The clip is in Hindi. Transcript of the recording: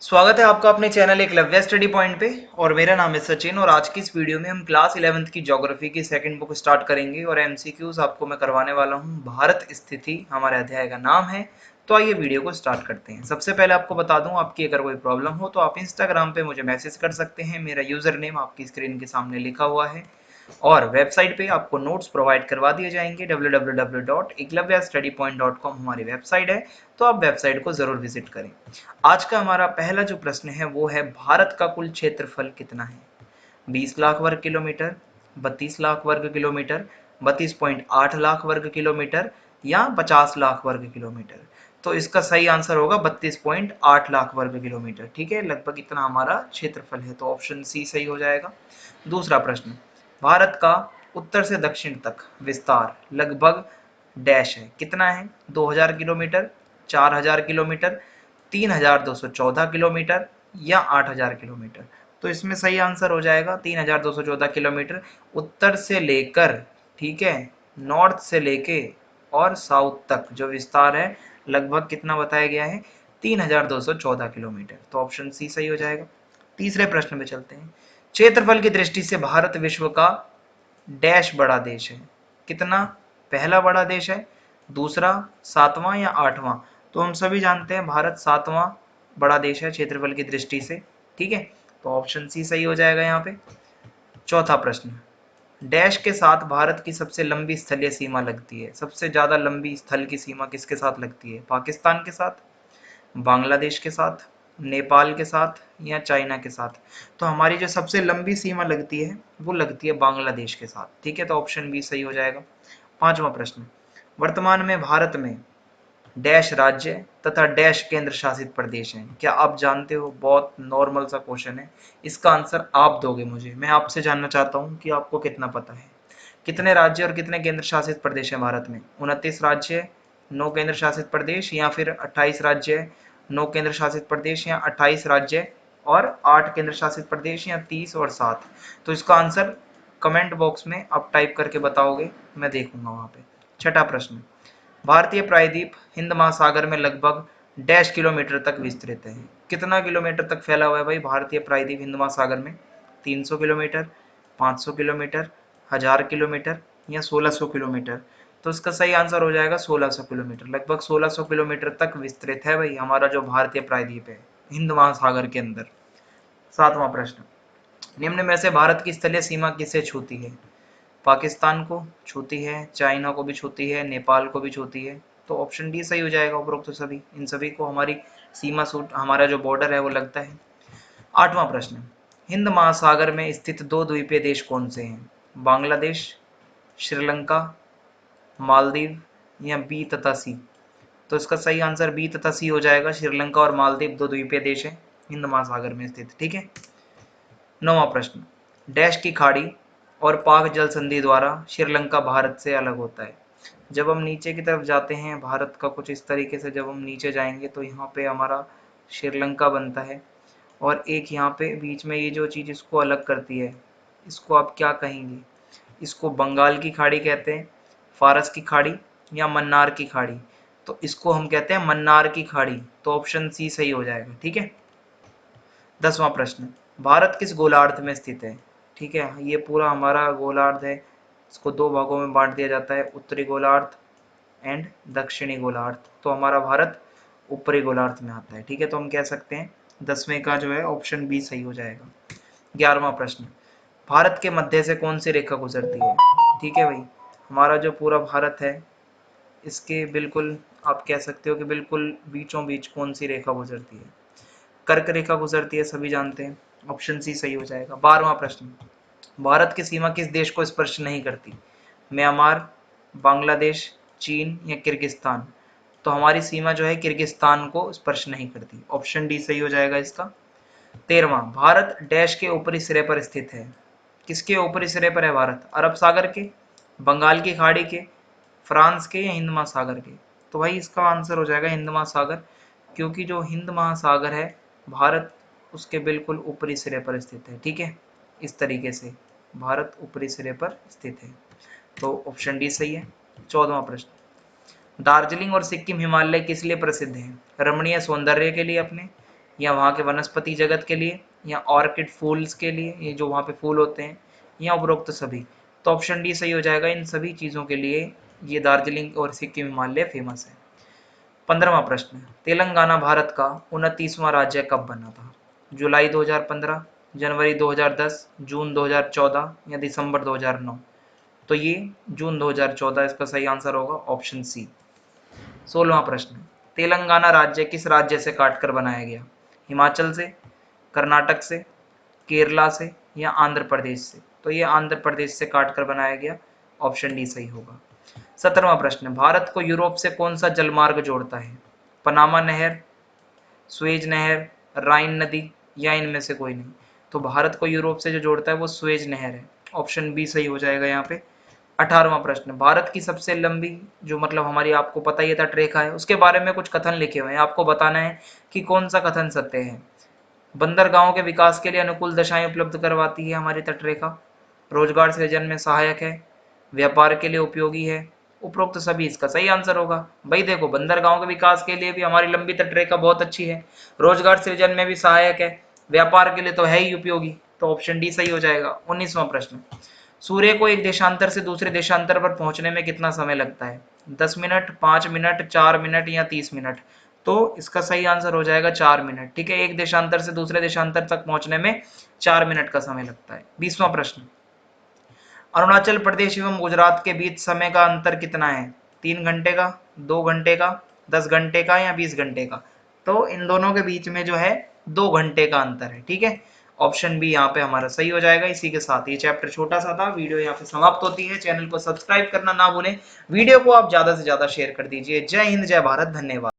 स्वागत है आपका अपने चैनल एकलव्य स्टडी पॉइंट पे। और मेरा नाम है सचिन और आज की इस वीडियो में हम क्लास 11th की ज्योग्राफी की सेकंड बुक स्टार्ट करेंगे और एमसीक्यूज आपको मैं करवाने वाला हूं। भारत स्थिति हमारे अध्याय का नाम है। तो आइए वीडियो को स्टार्ट करते हैं। सबसे पहले आपको बता दूं, आपकी अगर कोई प्रॉब्लम हो तो आप इंस्टाग्राम पे मुझे मैसेज कर सकते हैं। मेरा यूजर नेम आपकी स्क्रीन के सामने लिखा हुआ है और वेबसाइट पे आपको नोट्स प्रोवाइड करवा दिए जाएंगे। www.eklavyastudypoint.com हमारी वेबसाइट है, तो आप वेबसाइट को जरूर विजिट करें। आज का हमारा पहला जो प्रश्न है वो है, भारत का कुल क्षेत्रफल कितना है? 20 लाख वर्ग किलोमीटर, 32 लाख वर्ग किलोमीटर, 32.8 लाख वर्ग किलोमीटर या 50 लाख वर्ग किलोमीटर? तो इसका सही आंसर होगा 32.8 लाख वर्ग किलोमीटर। ठीक है, लगभग इतना हमारा क्षेत्रफल है, तो ऑप्शन सी सही हो जाएगा। दूसरा प्रश्न, भारत का उत्तर से दक्षिण तक विस्तार लगभग डैश है, कितना है? 2000 किलोमीटर, 4000 किलोमीटर, 3214 किलोमीटर या 8000 किलोमीटर? तो इसमें सही आंसर हो जाएगा 3214 किलोमीटर। उत्तर से लेकर, ठीक है, नॉर्थ से लेके और साउथ तक जो विस्तार है लगभग कितना बताया गया है? 3214 किलोमीटर। तो ऑप्शन सी सही हो जाएगा। तीसरे प्रश्न में चलते हैं। क्षेत्रफल की दृष्टि से भारत विश्व का डैश बड़ा देश है, कितना? पहला बड़ा देश है, दूसरा, सातवां या आठवां? तो हम सभी जानते हैं भारत सातवां बड़ा देश है क्षेत्रफल की दृष्टि से। ठीक है, तो ऑप्शन सी सही हो जाएगा यहाँ पे। चौथा प्रश्न, डैश के साथ भारत की सबसे लंबी स्थलीय सीमा लगती है। सबसे ज्यादा लंबी स्थल की सीमा किसके साथ लगती है? पाकिस्तान के साथ, बांग्लादेश के साथ, नेपाल के साथ या चाइना के साथ? तो हमारी जो सबसे लंबी सीमा लगती है वो लगती है बांग्लादेश के साथ। ठीक है, तो ऑप्शन बी सही हो जाएगा। पांचवा प्रश्न, वर्तमान में भारत में डैश राज्य तथा डैश केंद्र शासित प्रदेश हैं। क्या आप जानते हो? बहुत नॉर्मल सा क्वेश्चन है, इसका आंसर आप दोगे मुझे। मैं आपसे जानना चाहता हूँ कि आपको कितना पता है। कितने राज्य और कितने केंद्र शासित प्रदेश हैं भारत में? 29 राज्य, 9 केंद्र शासित प्रदेश या फिर 28 राज्य, 9 केंद्र शासित प्रदेश या 28 राज्य और 8 केंद्र शासित प्रदेश या 30 और 7? तो इसका आंसर कमेंट बॉक्स में आप टाइप करके बताओगे, मैं देखूंगा वहां पे। छठा प्रश्न, भारतीय प्रायद्वीप हिंद महासागर में लगभग डैश किलोमीटर तक विस्तृत है। कितना किलोमीटर तक फैला हुआ है भाई भारतीय प्रायद्वीप हिंद महासागर में? 300 किलोमीटर, 500 किलोमीटर, 1000 किलोमीटर या 1600 किलोमीटर? तो इसका सही आंसर हो जाएगा 1600 किलोमीटर। लगभग 1600 किलोमीटर तक विस्तृत है भाई हमारा जो भारतीय प्रायद्वीप है हिंद महासागर के अंदर। सातवां प्रश्न, निम्न में से भारत की स्थलीय सीमा किसे छूती है? पाकिस्तान को छूती है, चाइना को भी छूती है, नेपाल को भी छूती है। तो ऑप्शन डी सही हो जाएगा। उपरोक्त तो सभी, इन सभी को हमारी सीमा सूट, हमारा जो बॉर्डर है वो लगता है। आठवां प्रश्न, हिंद महासागर में स्थित दो द्वीपीय देश कौन से हैं? बांग्लादेश, श्रीलंका, मालदीव या बी तथा सी? तो इसका सही आंसर बी तथा सी हो जाएगा। श्रीलंका और मालदीव दो द्वीपीय देश हैं हिंद महासागर में स्थित। ठीक है। नौवां प्रश्न, डैश की खाड़ी और पाक जल संधि द्वारा श्रीलंका भारत से अलग होता है। जब हम नीचे की तरफ जाते हैं भारत का कुछ इस तरीके से, जब हम नीचे जाएंगे तो यहाँ पे हमारा श्रीलंका बनता है और एक यहाँ पे बीच में ये जो चीज़ इसको अलग करती है, इसको आप क्या कहेंगे? इसको बंगाल की खाड़ी कहते हैं, फारस की खाड़ी या मन्नार की खाड़ी? तो इसको हम कहते हैं मन्नार की खाड़ी। तो ऑप्शन सी सही हो जाएगा। ठीक है। 10वां प्रश्न, भारत किस गोलार्ध में स्थित है? ठीक है, ये पूरा हमारा गोलार्ध है, इसको दो भागों में बांट दिया जाता है, उत्तरी गोलार्ध एंड दक्षिणी गोलार्ध। तो हमारा भारत ऊपरी गोलार्ध में आता है। ठीक है, तो हम कह सकते हैं 10वें का जो है ऑप्शन बी सही हो जाएगा। 11वां प्रश्न, भारत के मध्य से कौन सी रेखा गुजरती है? ठीक है भाई, हमारा जो पूरा भारत है इसके बिल्कुल आप कह सकते हो कि बिल्कुल बीचों बीच कौन सी रेखा गुजरती है? कर्क रेखा गुजरती है, सभी जानते हैं। ऑप्शन सी सही हो जाएगा। 12वां प्रश्न, भारत की सीमा किस देश को स्पर्श नहीं करती? म्यांमार, बांग्लादेश, चीन या किर्गिस्तान? तो हमारी सीमा जो है किर्गिस्तान को स्पर्श नहीं करती। ऑप्शन डी सही हो जाएगा इसका। 13वां, भारत डैश के ऊपरी सिरे पर स्थित है। किसके ऊपरी सिरे पर है भारत? अरब सागर के, बंगाल की खाड़ी के, फ्रांस के या हिंद महासागर के? तो भाई इसका आंसर हो जाएगा हिंद महासागर, क्योंकि जो हिंद महासागर है भारत उसके बिल्कुल ऊपरी सिरे पर स्थित है। ठीक है, इस तरीके से भारत ऊपरी सिरे पर स्थित है। तो ऑप्शन डी सही है। 14वां प्रश्न, दार्जिलिंग और सिक्किम हिमालय किस लिए प्रसिद्ध हैं? रमणीय सौंदर्य के लिए अपने, या वहाँ के वनस्पति जगत के लिए, या ऑर्किड फूल्स के लिए, ये जो वहाँ पे फूल होते हैं, या उपरोक्त सभी। तो ऑप्शन डी सही हो जाएगा, इन सभी चीज़ों के लिए ये दार्जिलिंग और सिक्किम हिमालय फेमस है। 15वां प्रश्न, तेलंगाना भारत का 29वां राज्य कब बना था? जुलाई 2015, जनवरी 2010, जून 2014 या दिसंबर 2009? तो ये जून 2014 इसका सही आंसर होगा, ऑप्शन सी। 16वां प्रश्न, तेलंगाना राज्य किस राज्य से काटकर बनाया गया? हिमाचल से, कर्नाटक से, केरला से या आंध्र प्रदेश से? तो ये आंध्र प्रदेश से काटकर बनाया गया, ऑप्शन डी सही होगा। 17वां प्रश्न, भारत को यूरोप से कौन सा जलमार्ग जोड़ता है? पनामा नहर, स्वेज नहर, राइन नदी या इनमें से कोई नहीं? तो भारत को यूरोप से जो जोड़ता है वो स्वेज नहर है, ऑप्शन बी सही हो जाएगा यहाँ पे। 18वां प्रश्न, भारत की सबसे लंबी, जो मतलब हमारी आपको पता ही था, तटरेखा है, उसके बारे में कुछ कथन लिखे हुए हैं, आपको बताना है कि कौन सा कथन सत्य है। बंदरगाहों के विकास के लिए अनुकूल दशाएं उपलब्ध करवाती है हमारी तटरेखा, रोजगार सृजन में सहायक है, व्यापार के लिए उपयोगी है, उपरोक्त सभी इसका सही आंसर होगा। भाई देखो, बंदरगाहों के विकास के लिए भी हमारी लंबी तटरेखा बहुत अच्छी है, रोजगार सृजन में भी सहायक है, व्यापार के लिए तो है ही उपयोगी, तो ऑप्शन डी सही हो जाएगा। 19वां प्रश्न, सूर्य को एक देशांतर से दूसरे देशांतर पर पहुंचने में कितना समय लगता है? 10 मिनट, 5 मिनट, 4 मिनट या 30 मिनट? तो इसका सही आंसर हो जाएगा 4 मिनट। ठीक है, एक देशांतर से दूसरे देशांतर तक पहुंचने में 4 मिनट का समय लगता है। 20वां प्रश्न, अरुणाचल प्रदेश एवं गुजरात के बीच समय का अंतर कितना है? 3 घंटे का, 2 घंटे का, 10 घंटे का या 20 घंटे का? तो इन दोनों के बीच में जो है 2 घंटे का अंतर है। ठीक है, ऑप्शन बी यहाँ पे हमारा सही हो जाएगा। इसी के साथ ये चैप्टर छोटा सा था, वीडियो यहाँ पे समाप्त होती है। चैनल को सब्सक्राइब करना ना भूलें, वीडियो को आप ज्यादा से ज्यादा शेयर कर दीजिए। जय हिंद, जय भारत, धन्यवाद।